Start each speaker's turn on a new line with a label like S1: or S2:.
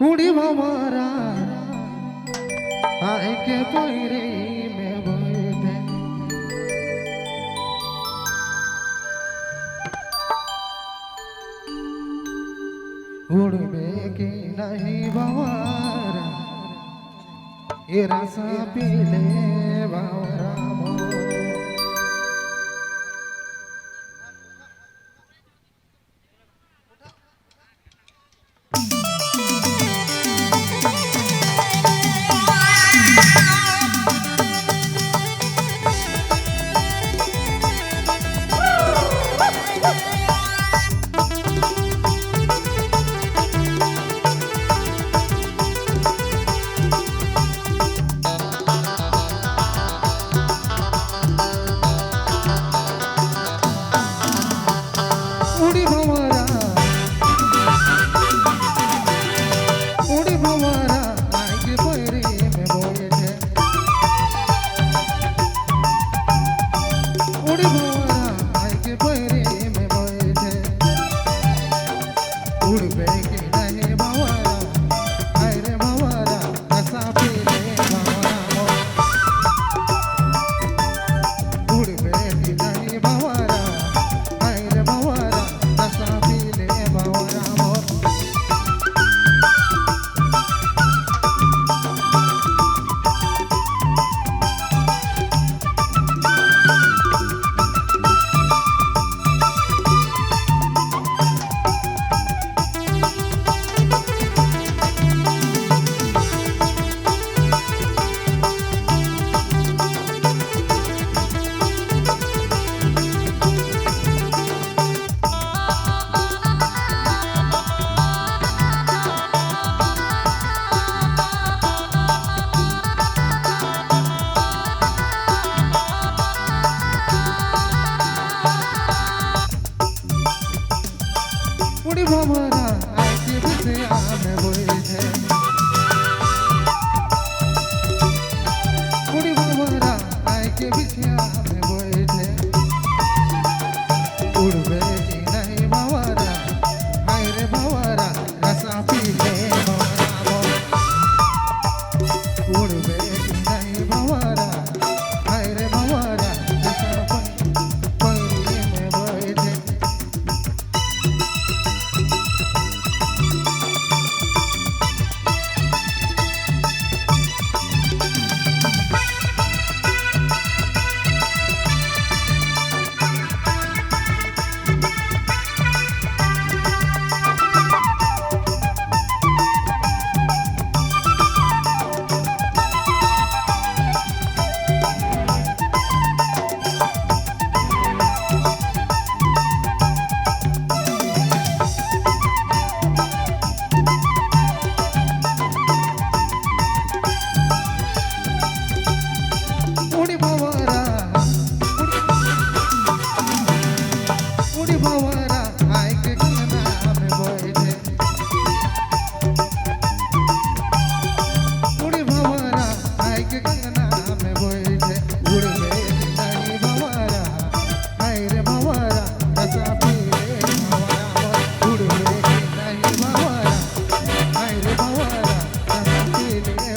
S1: कुड़ी भवरा आए के पैरे में बैठे उड़बे की नहीं भवरा ये रसा पीले भवरा उड़ी भवरा आए के पैरे में बैठे उड़ी भवरा आए के पैरे में बैठे उड़बे के नहीं भवरा आए रे भवरा रसा पीले भवरा उड़बे के नहीं भवरा आए रे भवरा रसा पीले भवरा उड़ी भवरा आए के बिछिया में बैठे उड़ी भवरा आए के बिछिया में बैठे उड़बे की नहीं भवरा आए रे भवरा रसा पीले भवरा उड़बे की नहीं भवरा आए रे भवरा रसा पैरे में बैठे उड़ी भवरा आए के कंगना में बैठे उड़ी भवरा आए के कंगना में बैठे उड़बे नहीं भवरा आए रे भवरा रसा पीले भवरा उड़बे नहीं भवरा आए रे भवरा रसा पीले